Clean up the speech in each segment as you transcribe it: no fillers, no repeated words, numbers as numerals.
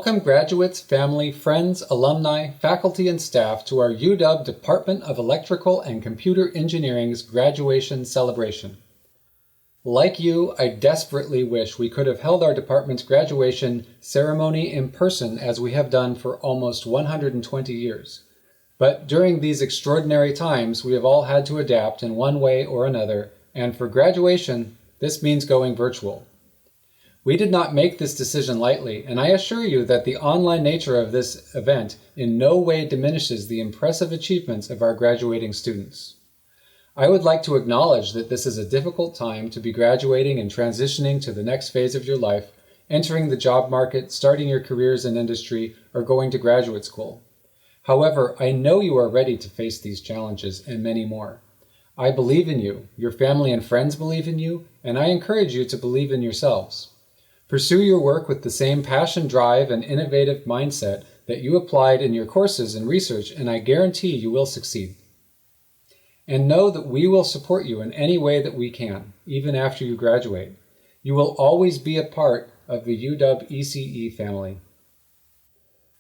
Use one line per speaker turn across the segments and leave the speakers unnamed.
Welcome graduates, family, friends, alumni, faculty, and staff to our UW Department of Electrical and Computer Engineering's graduation celebration. Like you, I desperately wish we could have held our department's graduation ceremony in person as we have done for almost 120 years. But during these extraordinary times, we have all had to adapt in one way or another, and for graduation, this means going virtual. We did not make this decision lightly, and I assure you that the online nature of this event in no way diminishes the impressive achievements of our graduating students. I would like to acknowledge that this is a difficult time to be graduating and transitioning to the next phase of your life, entering the job market, starting your careers in industry, or going to graduate school. However, I know you are ready to face these challenges and many more. I believe in you, your family and friends believe in you, and I encourage you to believe in yourselves. Pursue your work with the same passion, drive, and innovative mindset that you applied in your courses and research, and I guarantee you will succeed. And know that we will support you in any way that we can, even after you graduate. You will always be a part of the UW ECE family.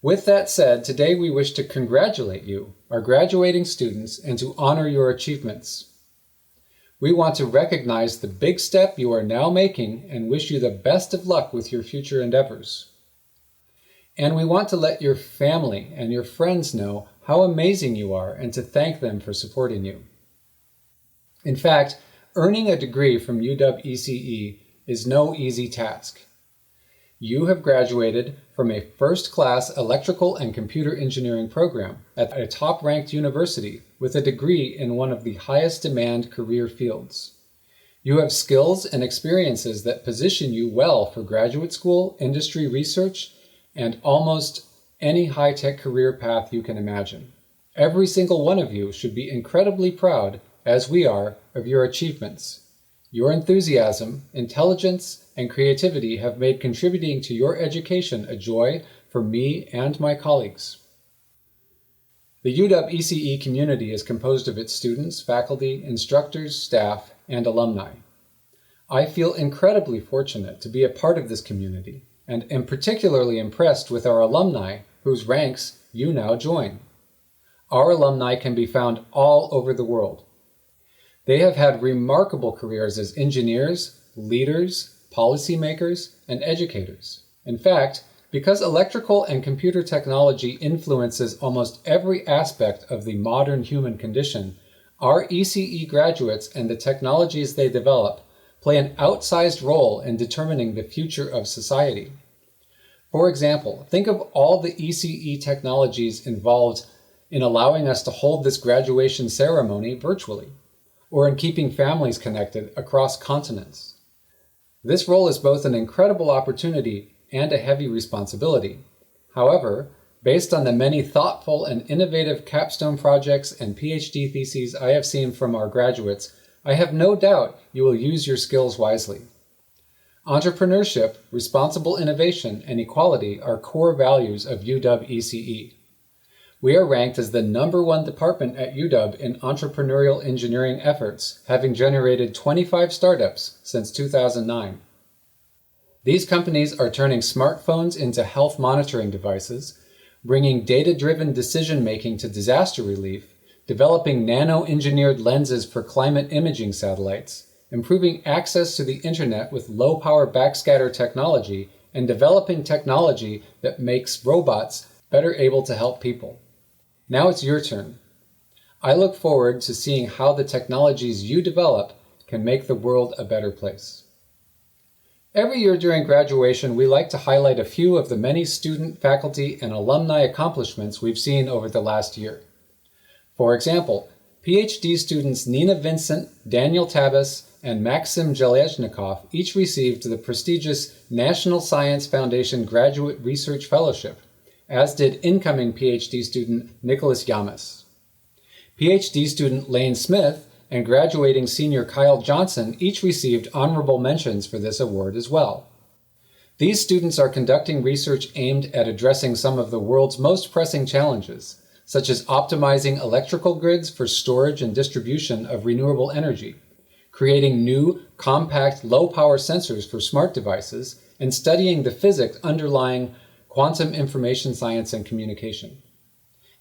With that said, today we wish to congratulate you, our graduating students, and to honor your achievements. We want to recognize the big step you are now making and wish you the best of luck with your future endeavors. And we want to let your family and your friends know how amazing you are and to thank them for supporting you. In fact, earning a degree from UW ECE is no easy task. You have graduated from a first-class electrical and computer engineering program at a top-ranked university with a degree in one of the highest demand career fields. You have skills and experiences that position you well for graduate school, industry research, and almost any high-tech career path you can imagine. Every single one of you should be incredibly proud, as we are, of your achievements. Your enthusiasm, intelligence, and creativity have made contributing to your education a joy for me and my colleagues. The UW ECE community is composed of its students, faculty, instructors, staff, and alumni. I feel incredibly fortunate to be a part of this community, and am particularly impressed with our alumni, whose ranks you now join. Our alumni can be found all over the world. They have had remarkable careers as engineers, leaders, policymakers, and educators. In fact, because electrical and computer technology influences almost every aspect of the modern human condition, our ECE graduates and the technologies they develop play an outsized role in determining the future of society. For example, think of all the ECE technologies involved in allowing us to hold this graduation ceremony virtually, or in keeping families connected across continents. This role is both an incredible opportunity and a heavy responsibility. However, based on the many thoughtful and innovative capstone projects and PhD theses I have seen from our graduates, I have no doubt you will use your skills wisely. Entrepreneurship, responsible innovation, and equality are core values of UW ECE. We are ranked as the #1 department at UW in entrepreneurial engineering efforts, having generated 25 startups since 2009. These companies are turning smartphones into health monitoring devices, bringing data-driven decision-making to disaster relief, developing nano-engineered lenses for climate imaging satellites, improving access to the internet with low-power backscatter technology, and developing technology that makes robots better able to help people. Now it's your turn. I look forward to seeing how the technologies you develop can make the world a better place. Every year during graduation, we like to highlight a few of the many student, faculty, and alumni accomplishments we've seen over the last year. For example, PhD students Nina Vincent, Daniel Tabas, and Maxim Zhelezhnikov each received the prestigious National Science Foundation Graduate Research Fellowship, as did incoming PhD student Nicholas Yamas. PhD student Lane Smith and graduating senior Kyle Johnson each received honorable mentions for this award as well. These students are conducting research aimed at addressing some of the world's most pressing challenges, such as optimizing electrical grids for storage and distribution of renewable energy, creating new, compact, low-power sensors for smart devices, and studying the physics underlying Quantum Information Science and Communication.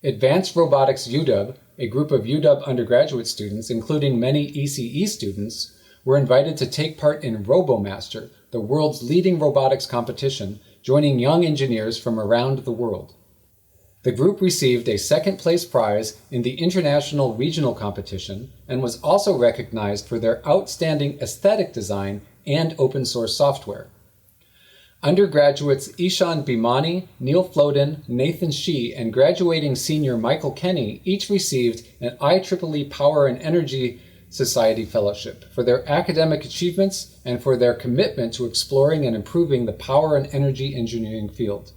Advanced Robotics UW, a group of UW undergraduate students, including many ECE students, were invited to take part in RoboMaster, the world's leading robotics competition, joining young engineers from around the world. The group received a second-place prize in the International Regional Competition and was also recognized for their outstanding aesthetic design and open-source software. Undergraduates Ishan Bhimani, Neil Floden, Nathan Shee, and graduating senior Michael Kenny each received an IEEE Power and Energy Society Fellowship for their academic achievements and for their commitment to exploring and improving the power and energy engineering field.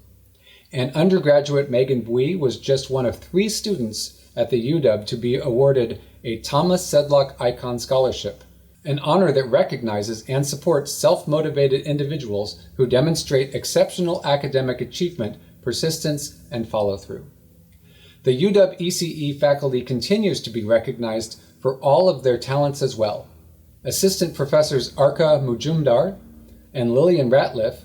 And undergraduate Megan Bui was just one of 3 students at the UW to be awarded a Thomas Sedlock Icon Scholarship, an honor that recognizes and supports self-motivated individuals who demonstrate exceptional academic achievement, persistence, and follow-through. The UW ECE faculty continues to be recognized for all of their talents as well. Assistant Professors Arka Mujumdar and Lillian Ratliff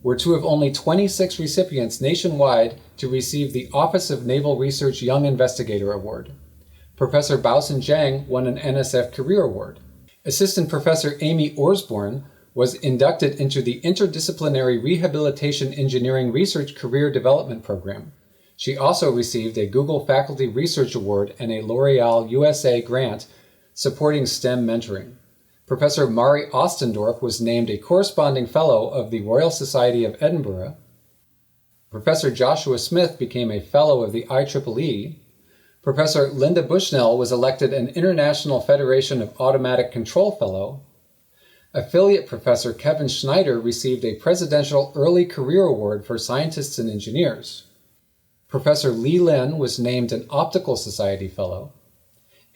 were 2 of only 26 recipients nationwide to receive the Office of Naval Research Young Investigator Award. Professor Baosan Zhang won an NSF Career Award. Assistant Professor Amy Orsborn was inducted into the Interdisciplinary Rehabilitation Engineering Research Career Development Program. She also received a Google Faculty Research Award and a L'Oreal USA grant supporting STEM mentoring. Professor Mari Ostendorf was named a Corresponding Fellow of the Royal Society of Edinburgh. Professor Joshua Smith became a Fellow of the IEEE. Professor Linda Bushnell was elected an International Federation of Automatic Control Fellow. Affiliate Professor Kevin Schneider received a Presidential Early Career Award for Scientists and Engineers. Professor Li Lin was named an Optical Society Fellow.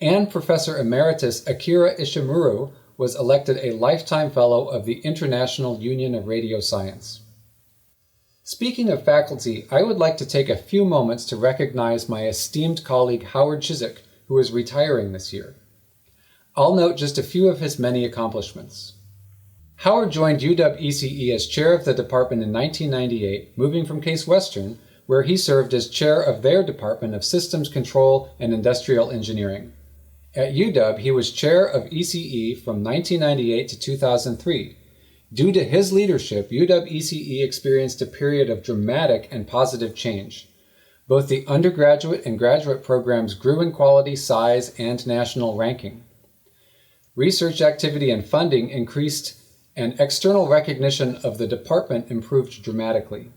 And Professor Emeritus Akira Ishimuro was elected a Lifetime Fellow of the International Union of Radio Science. Speaking of faculty, I would like to take a few moments to recognize my esteemed colleague Howard Chiswick, who is retiring this year. I'll note just a few of his many accomplishments. Howard joined UW-ECE as chair of the department in 1998, moving from Case Western, where he served as chair of their Department of Systems Control and Industrial Engineering. At UW, he was chair of ECE from 1998 to 2003. Due to his leadership, UW-ECE experienced a period of dramatic and positive change. Both the undergraduate and graduate programs grew in quality, size, and national ranking. Research activity and funding increased, and external recognition of the department improved dramatically.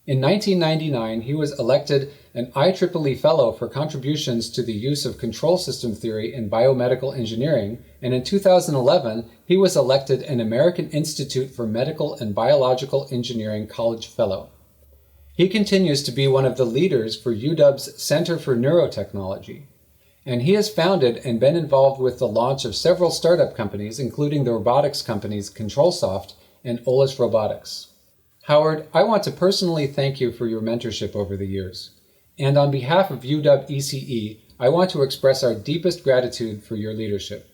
In 1999, he was elected an IEEE Fellow for contributions to the use of control system theory in biomedical engineering, and in 2011, he was elected an American Institute for Medical and Biological Engineering College Fellow. He continues to be one of the leaders for UW's Center for Neurotechnology, and he has founded and been involved with the launch of several startup companies, including the robotics companies ControlSoft and Olus Robotics. Howard, I want to personally thank you for your mentorship over the years. And on behalf of UW-ECE, I want to express our deepest gratitude for your leadership.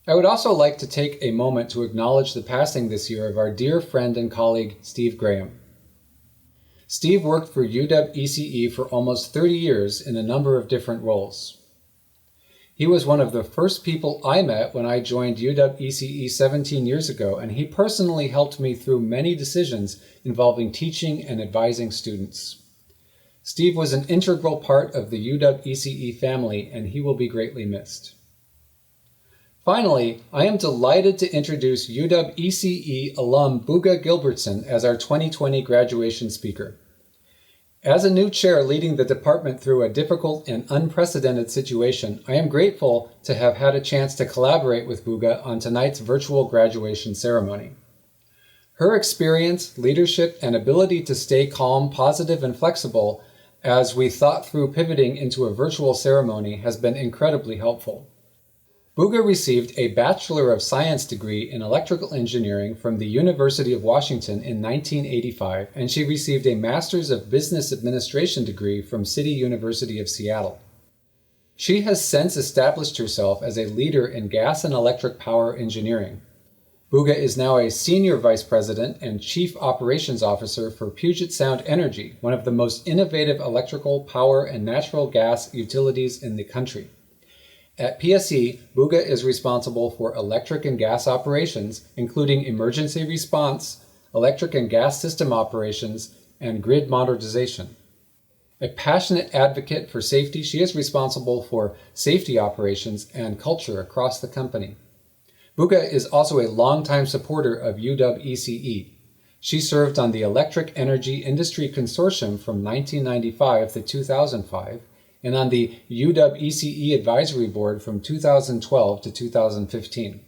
I would also like to take a moment to acknowledge the passing this year of our dear friend and colleague, Steve Graham. Steve worked for UW-ECE for almost 30 years in a number of different roles. He was one of the first people I met when I joined UW-ECE 17 years ago, and he personally helped me through many decisions involving teaching and advising students. Steve was an integral part of the UW-ECE family, and he will be greatly missed. Finally, I am delighted to introduce UW-ECE alum Buga Gilbertson as our 2020 graduation speaker. As a new chair leading the department through a difficult and unprecedented situation, I am grateful to have had a chance to collaborate with Buga on tonight's virtual graduation ceremony. Her experience, leadership, and ability to stay calm, positive, and flexible as we thought through pivoting into a virtual ceremony has been incredibly helpful. Buga received a Bachelor of Science degree in Electrical Engineering from the University of Washington in 1985, and she received a Master's of Business Administration degree from City University of Seattle. She has since established herself as a leader in gas and electric power engineering. Buga is now a Senior Vice President and Chief Operations Officer for Puget Sound Energy, one of the most innovative electrical, power, and natural gas utilities in the country. At PSE, Buga is responsible for electric and gas operations, including emergency response, electric and gas system operations, and grid modernization. A passionate advocate for safety, she is responsible for safety operations and culture across the company. Buga is also a longtime supporter of UW-ECE. She served on the Electric Energy Industry Consortium from 1995 to 2005 and on the UW-ECE Advisory Board from 2012 to 2015.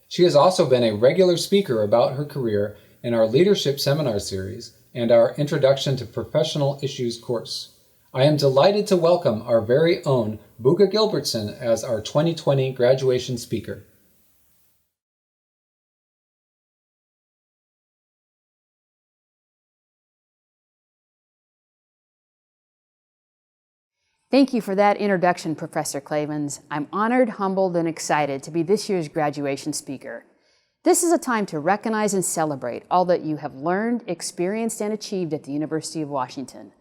She has also been a regular speaker about her career in our Leadership Seminar Series and our Introduction to Professional Issues course. I am delighted to welcome our very own Buga Gilbertson as our 2020 graduation speaker.
Thank you for that introduction, Professor Clavens. I'm honored, humbled, and excited to be this year's graduation speaker. This is a time to recognize and celebrate all that you have learned, experienced, and achieved at the University of Washington.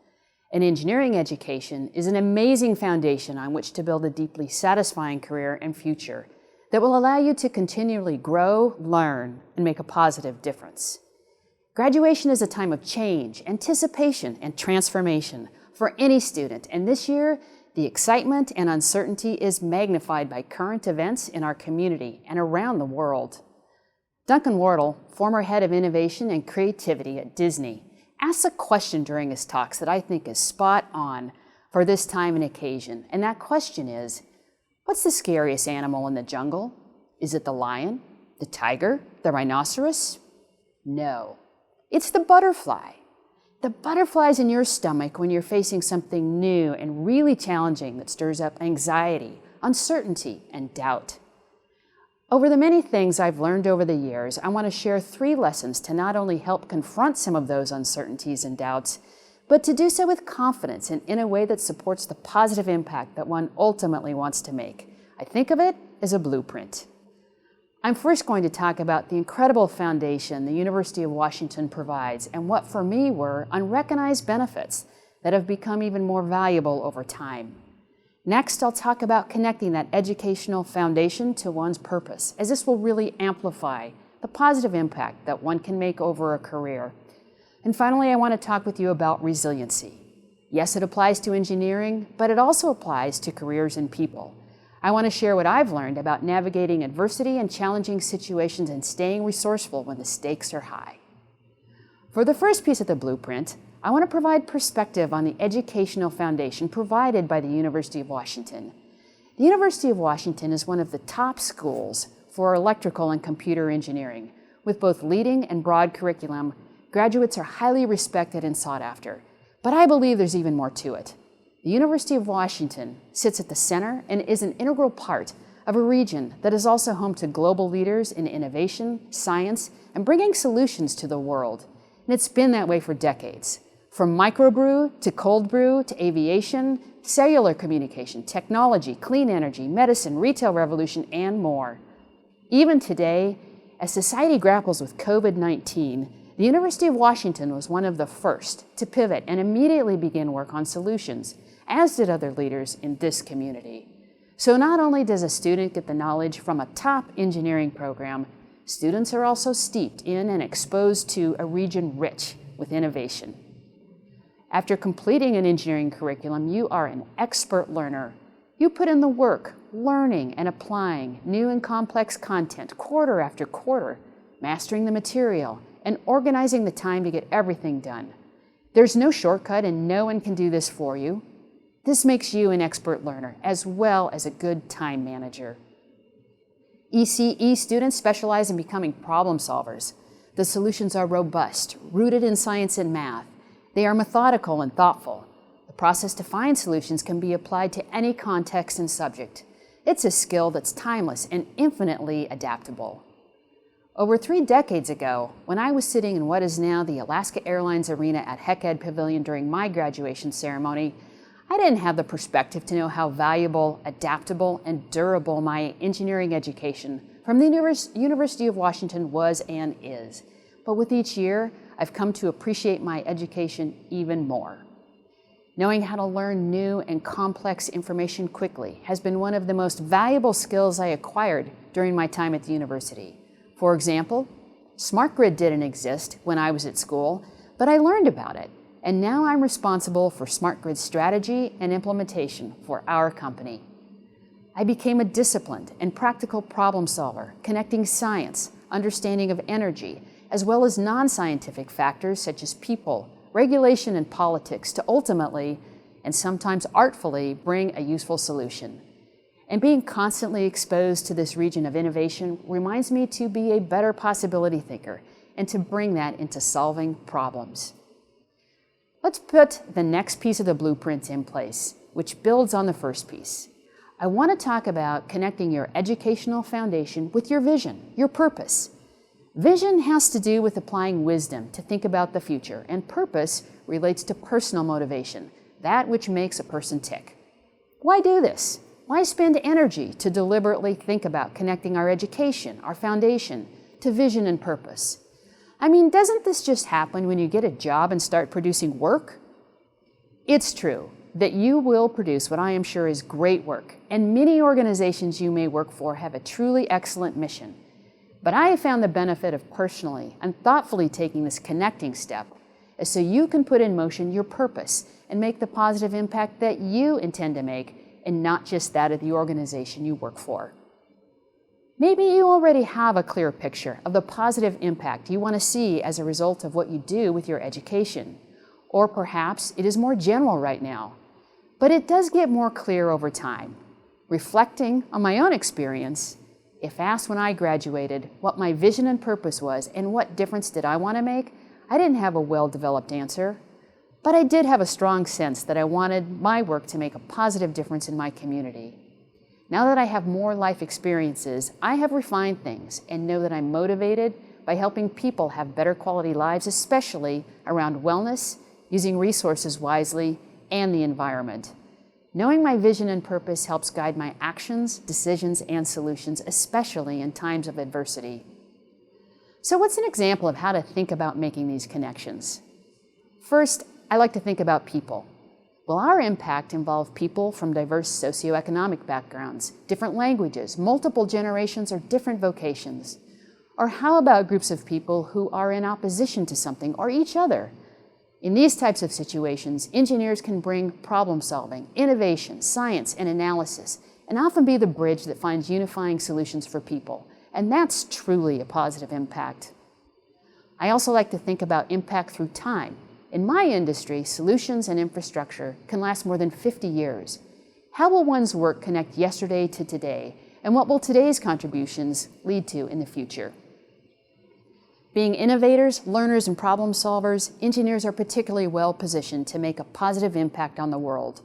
An engineering education is an amazing foundation on which to build a deeply satisfying career and future that will allow you to continually grow, learn, and make a positive difference. Graduation is a time of change, anticipation, and transformation for any student, and this year, the excitement and uncertainty is magnified by current events in our community and around the world. Duncan Wardle, former head of innovation and creativity at Disney, asks a question during his talks that I think is spot on for this time and occasion, and that question is, what's the scariest animal in the jungle? Is it the lion, the tiger, the rhinoceros? No, it's the butterfly. The butterflies in your stomach when you're facing something new and really challenging that stirs up anxiety, uncertainty, and doubt. Over the many things I've learned over the years, I want to share 3 lessons to not only help confront some of those uncertainties and doubts, but to do so with confidence and in a way that supports the positive impact that one ultimately wants to make. I think of it as a blueprint. I'm first going to talk about the incredible foundation the University of Washington provides and what for me were unrecognized benefits that have become even more valuable over time. Next, I'll talk about connecting that educational foundation to one's purpose, as this will really amplify the positive impact that one can make over a career. And finally, I want to talk with you about resiliency. Yes, it applies to engineering, but it also applies to careers and people. I want to share what I've learned about navigating adversity and challenging situations and staying resourceful when the stakes are high. For the first piece of the blueprint, I want to provide perspective on the educational foundation provided by the University of Washington. The University of Washington is one of the top schools for electrical and computer engineering. With both leading and broad curriculum, graduates are highly respected and sought after. But I believe there's even more to it. The University of Washington sits at the center and is an integral part of a region that is also home to global leaders in innovation, science, and bringing solutions to the world. And it's been that way for decades. From microbrew to cold brew to aviation, cellular communication, technology, clean energy, medicine, retail revolution, and more. Even today, as society grapples with COVID-19, the University of Washington was one of the first to pivot and immediately begin work on solutions, as did other leaders in this community. So not only does a student get the knowledge from a top engineering program, students are also steeped in and exposed to a region rich with innovation. After completing an engineering curriculum, you are an expert learner. You put in the work, learning and applying new and complex content quarter after quarter, mastering the material, and organizing the time to get everything done. There's no shortcut and no one can do this for you. This makes you an expert learner as well as a good time manager. ECE students specialize in becoming problem solvers. The solutions are robust, rooted in science and math. They are methodical and thoughtful. The process to find solutions can be applied to any context and subject. It's a skill that's timeless and infinitely adaptable. Over 3 decades ago, when I was sitting in what is now the Alaska Airlines Arena at Heck Ed Pavilion during my graduation ceremony, I didn't have the perspective to know how valuable, adaptable, and durable my engineering education from the University of Washington was and is. But with each year, I've come to appreciate my education even more. Knowing how to learn new and complex information quickly has been one of the most valuable skills I acquired during my time at the university. For example, Smart Grid didn't exist when I was at school, but I learned about it, and now I'm responsible for Smart Grid strategy and implementation for our company. I became a disciplined and practical problem solver, connecting science, understanding of energy, as well as non-scientific factors such as people, regulation, and politics to ultimately, and sometimes artfully, bring a useful solution. And being constantly exposed to this region of innovation reminds me to be a better possibility thinker and to bring that into solving problems. Let's put the next piece of the blueprint in place, which builds on the first piece. I want to talk about connecting your educational foundation with your vision, your purpose. Vision has to do with applying wisdom to think about the future, and purpose relates to personal motivation, that which makes a person tick. Why do this? Why spend energy to deliberately think about connecting our education, our foundation, to vision and purpose? I mean, doesn't this just happen when you get a job and start producing work? It's true that you will produce what I am sure is great work, and many organizations you may work for have a truly excellent mission. But I have found the benefit of personally and thoughtfully taking this connecting step is so you can put in motion your purpose and make the positive impact that you intend to make, and not just that of the organization you work for. Maybe you already have a clear picture of the positive impact you want to see as a result of what you do with your education. Or perhaps it is more general right now. But it does get more clear over time. Reflecting on my own experience, if asked when I graduated what my vision and purpose was and what difference did I want to make, I didn't have a well-developed answer. But I did have a strong sense that I wanted my work to make a positive difference in my community. Now that I have more life experiences, I have refined things and know that I'm motivated by helping people have better quality lives, especially around wellness, using resources wisely, and the environment. Knowing my vision and purpose helps guide my actions, decisions, and solutions, especially in times of adversity. So what's an example of how to think about making these connections? First, I like to think about people. Will our impact involve people from diverse socioeconomic backgrounds, different languages, multiple generations, or different vocations? Or how about groups of people who are in opposition to something or each other? In these types of situations, engineers can bring problem solving, innovation, science, and analysis, and often be the bridge that finds unifying solutions for people. And that's truly a positive impact. I also like to think about impact through time. In my industry, solutions and infrastructure can last more than 50 years. How will one's work connect yesterday to today, and what will today's contributions lead to in the future? Being innovators, learners, and problem solvers, engineers are particularly well positioned to make a positive impact on the world.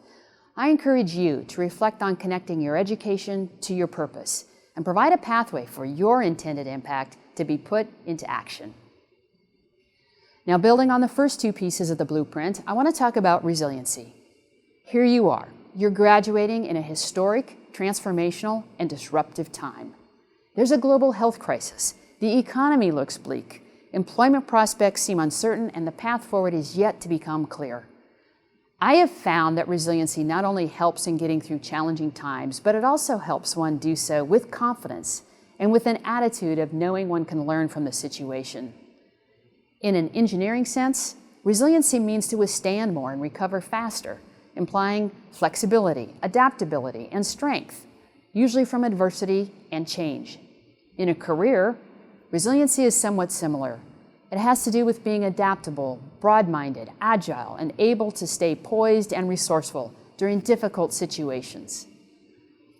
I encourage you to reflect on connecting your education to your purpose and provide a pathway for your intended impact to be put into action. Now, building on the first two pieces of the blueprint, I want to talk about resiliency. Here you are. You're graduating in a historic, transformational, and disruptive time. There's a global health crisis. The economy looks bleak. Employment prospects seem uncertain, and the path forward is yet to become clear. I have found that resiliency not only helps in getting through challenging times, but it also helps one do so with confidence and with an attitude of knowing one can learn from the situation. In an engineering sense, resiliency means to withstand more and recover faster, implying flexibility, adaptability, and strength, usually from adversity and change. In a career, resiliency is somewhat similar. It has to do with being adaptable, broad-minded, agile, and able to stay poised and resourceful during difficult situations.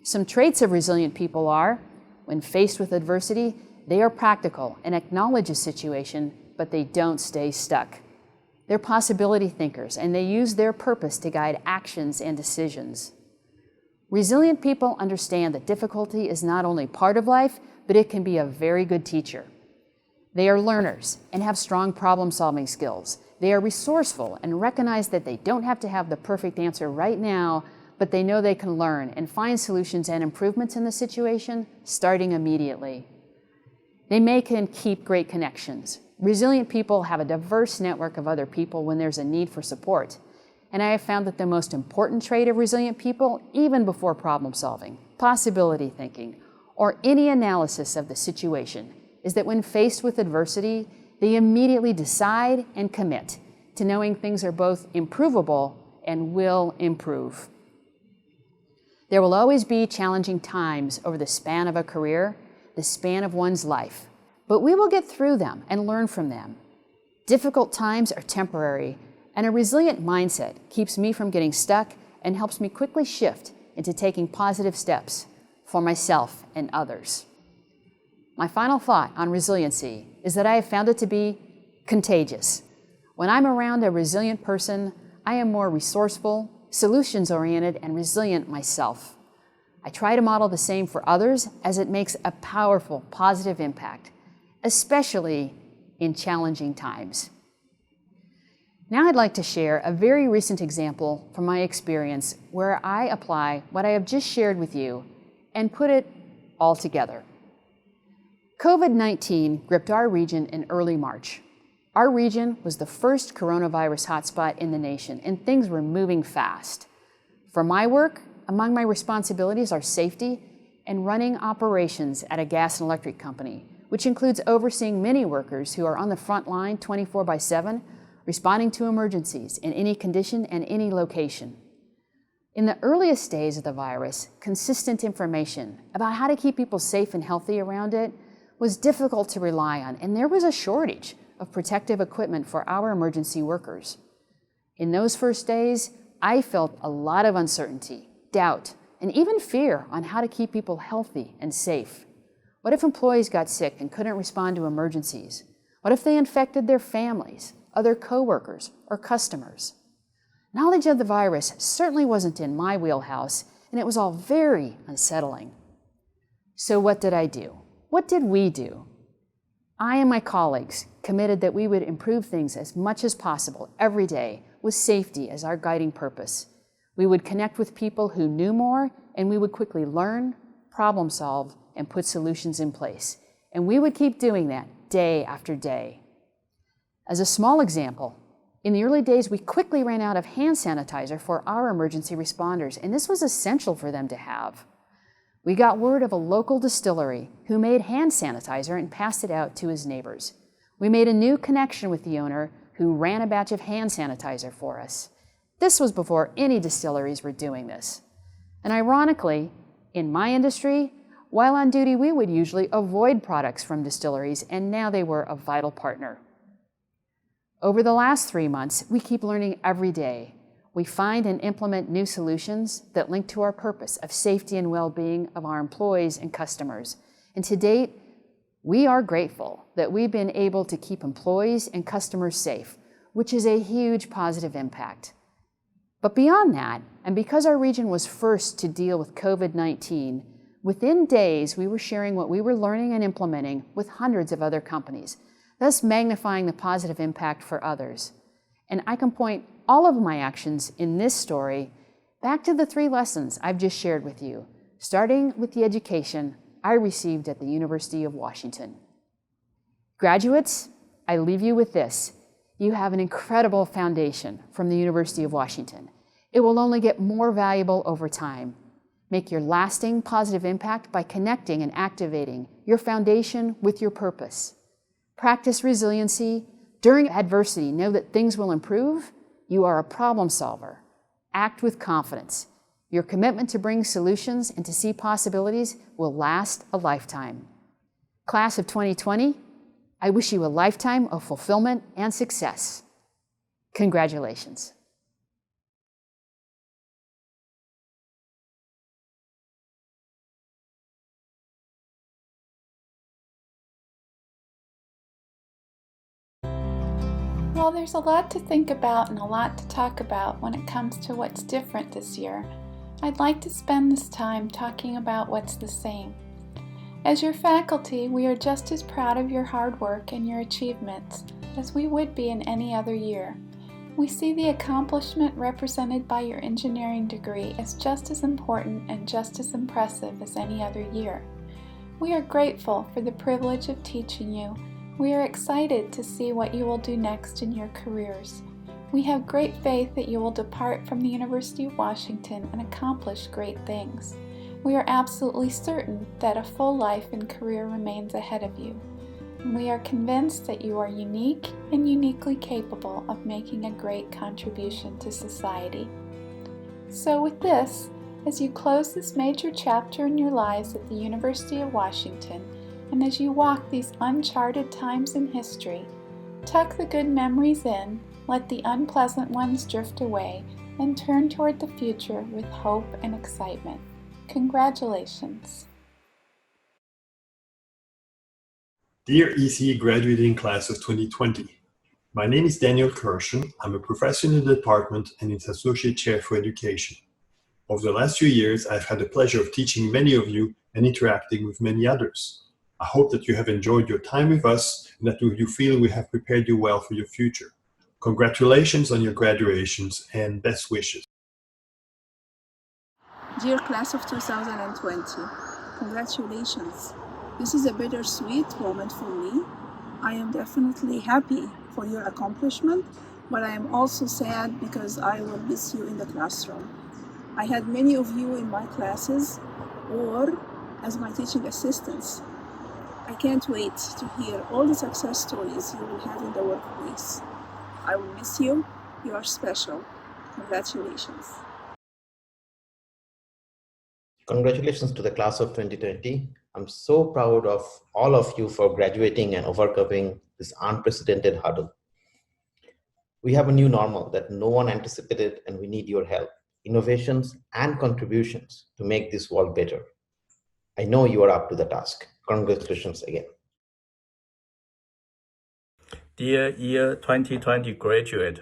Some traits of resilient people are, when faced with adversity, they are practical and acknowledge a situation, but they don't stay stuck. They're possibility thinkers, and they use their purpose to guide actions and decisions. Resilient people understand that difficulty is not only part of life, but it can be a very good teacher. They are learners and have strong problem-solving skills. They are resourceful and recognize that they don't have to have the perfect answer right now, but they know they can learn and find solutions and improvements in the situation starting immediately. They make and keep great connections. Resilient people have a diverse network of other people when there's a need for support. And I have found that the most important trait of resilient people, even before problem solving, possibility thinking, or any analysis of the situation, is that when faced with adversity, they immediately decide and commit to knowing things are both improvable and will improve. There will always be challenging times over the span of a career, the span of one's life, but we will get through them and learn from them. Difficult times are temporary, and a resilient mindset keeps me from getting stuck and helps me quickly shift into taking positive steps for myself and others. My final thought on resiliency is that I have found it to be contagious. When I'm around a resilient person, I am more resourceful, solutions-oriented, and resilient myself. I try to model the same for others as it makes a powerful, positive impact, especially in challenging times. Now I'd like to share a very recent example from my experience where I apply what I have just shared with you and put it all together. COVID-19 gripped our region in early March. Our region was the first coronavirus hotspot in the nation, and things were moving fast. For my work, among my responsibilities are safety and running operations at a gas and electric company, which includes overseeing many workers who are on the front line 24/7, responding to emergencies in any condition and any location. In the earliest days of the virus, consistent information about how to keep people safe and healthy around it was difficult to rely on, and there was a shortage of protective equipment for our emergency workers. In those first days, I felt a lot of uncertainty, doubt, and even fear on how to keep people healthy and safe. What if employees got sick and couldn't respond to emergencies? What if they infected their families, other coworkers, or customers? Knowledge of the virus certainly wasn't in my wheelhouse, and it was all very unsettling. So what did I do? What did we do? I and my colleagues committed that we would improve things as much as possible every day with safety as our guiding purpose. We would connect with people who knew more, and we would quickly learn, problem solve, and put solutions in place. And we would keep doing that day after day. As a small example, in the early days, we quickly ran out of hand sanitizer for our emergency responders, and this was essential for them to have. We got word of a local distillery who made hand sanitizer and passed it out to his neighbors. We made a new connection with the owner who ran a batch of hand sanitizer for us. This was before any distilleries were doing this. And ironically, in my industry, while on duty, we would usually avoid products from distilleries, and now they were a vital partner. Over the last 3 months, we keep learning every day. We find and implement new solutions that link to our purpose of safety and well-being of our employees and customers. And to date, we are grateful that we've been able to keep employees and customers safe, which is a huge positive impact. But beyond that, and because our region was first to deal with COVID-19, within days we were sharing what we were learning and implementing with hundreds of other companies, thus magnifying the positive impact for others. And I can point all of my actions in this story back to the 3 lessons I've just shared with you, starting with the education I received at the University of Washington. Graduates, I leave you with this. You have an incredible foundation from the University of Washington. It will only get more valuable over time. Make your lasting positive impact by connecting and activating your foundation with your purpose. Practice resiliency. During adversity, know that things will improve. You are a problem solver. Act with confidence. Your commitment to bring solutions and to see possibilities will last a lifetime. Class of 2020, I wish you a lifetime of fulfillment and success. Congratulations.
Well, there's a lot to think about and a lot to talk about when it comes to what's different this year. I'd like to spend this time talking about what's the same. As your faculty, we are just as proud of your hard work and your achievements as we would be in any other year. We see the accomplishment represented by your engineering degree as just as important and just as impressive as any other year. We are grateful for the privilege of teaching you. We are excited to see what you will do next in your careers. We have great faith that you will depart from the University of Washington and accomplish great things. We are absolutely certain that a full life and career remains ahead of you. And we are convinced that you are unique and uniquely capable of making a great contribution to society. So with this, as you close this major chapter in your lives at the University of Washington, and as you walk these uncharted times in history, tuck the good memories in, let the unpleasant ones drift away, and turn toward the future with hope and excitement. Congratulations.
Dear ECE graduating class of 2020, my name is Daniel Kirschen. I'm a professor in the department and its associate chair for education. Over the last few years, I've had the pleasure of teaching many of you and interacting with many others. I hope that you have enjoyed your time with us and that you feel we have prepared you well for your future. Congratulations on your graduations and best wishes.
Dear class of 2020, congratulations. This is a bittersweet moment for me. I am definitely happy for your accomplishment, but I am also sad because I will miss you in the classroom. I had many of you in my classes or as my teaching assistants. I can't wait to hear all the success stories you will have in the workplace. I will miss you. You are special. Congratulations.
Congratulations to the class of 2020. I'm so proud of all of you for graduating and overcoming this unprecedented hurdle. We have a new normal that no one anticipated, and we need your help, innovations, and contributions to make this world better. I know you are up to the task. Congratulations again.
Dear year 2020 graduate,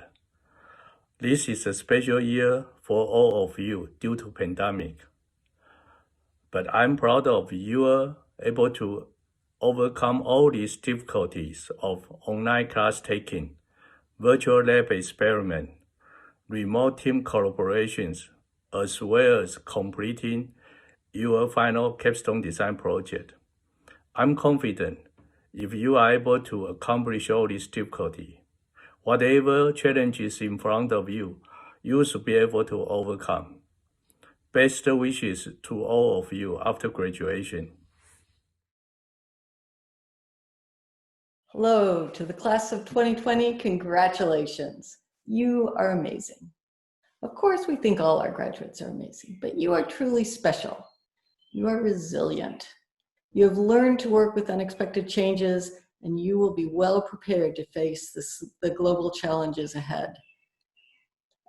this is a special year for all of you due to pandemic. But I'm proud of you are able to overcome all these difficulties of online class taking, virtual lab experiment, remote team collaborations, as well as completing your final capstone design project. I'm confident if you are able to accomplish all these difficulties, whatever challenges in front of you, you should be able to overcome. Best wishes to all of you after graduation.
Hello to the class of 2020, congratulations. You are amazing. Of course, we think all our graduates are amazing, but you are truly special. You are resilient. You have learned to work with unexpected changes, and you will be well prepared to face the global challenges ahead.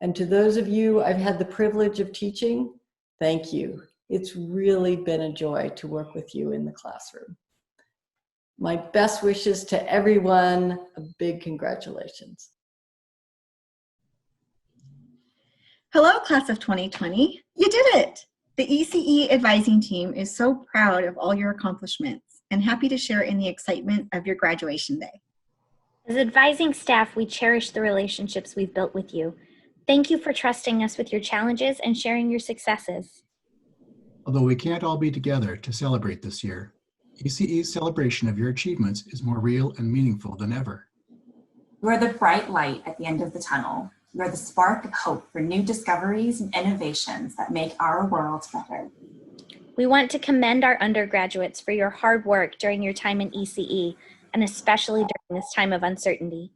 And to those of you I've had the privilege of teaching, thank you. It's really been a joy to work with you in the classroom. My best wishes to everyone. A big congratulations.
Hello, class of 2020. You did it! The ECE advising team is so proud of all your accomplishments and happy to share in the excitement of your graduation day.
As advising staff, we cherish the relationships we've built with you. Thank you for trusting us with your challenges and sharing your successes.
Although we can't all be together to celebrate this year, ECE's celebration of your achievements is more real and meaningful than ever.
You are the bright light at the end of the tunnel. You are the spark of hope for new discoveries and innovations that make our world better.
We want to commend our undergraduates for your hard work during your time in ECE, and especially during this time of uncertainty.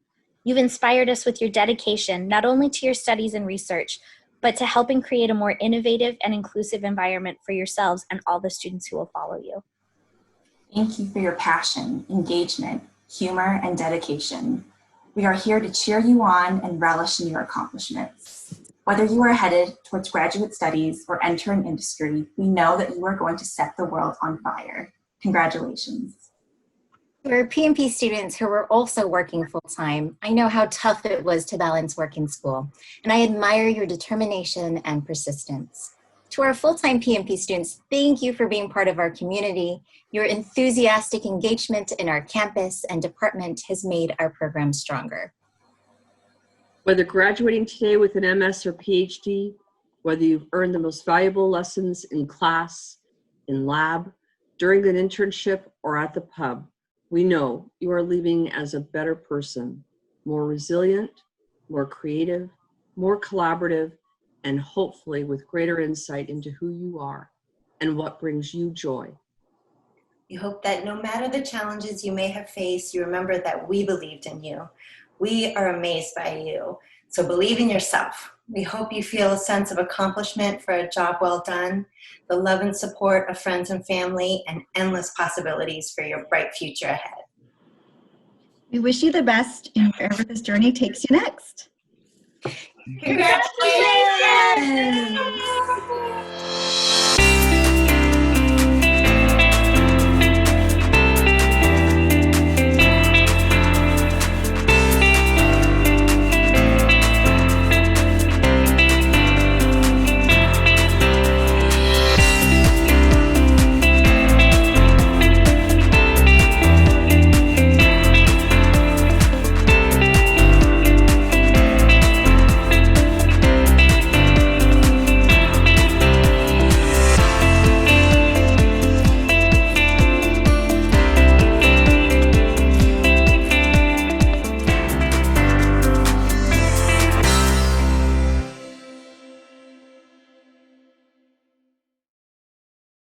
You've inspired us with your dedication, not only to your studies and research, but to helping create a more innovative and inclusive environment for yourselves and all the students who will follow you.
Thank you for your passion, engagement, humor, and dedication. We are here to cheer you on and relish in your accomplishments. Whether you are headed towards graduate studies or entering industry, we know that you are going to set the world on fire. Congratulations.
For PMP students who are also working full-time, I know how tough it was to balance work and school, and I admire your determination and persistence. To our full-time PMP students, thank you for being part of our community. Your enthusiastic engagement in our campus and department has made our program stronger.
Whether graduating today with an MS or PhD, whether you've earned the most valuable lessons in class, in lab, during an internship, or at the pub, we know you are leaving as a better person, more resilient, more creative, more collaborative, and hopefully with greater insight into who you are and what brings you joy.
We hope that no matter the challenges you may have faced, you remember that we believed in you. We are amazed by you. So believe in yourself. We hope you feel a sense of accomplishment for a job well done, the love and support of friends and family, and endless possibilities for your bright future ahead.
We wish you the best in wherever this journey takes you next.
Congratulations!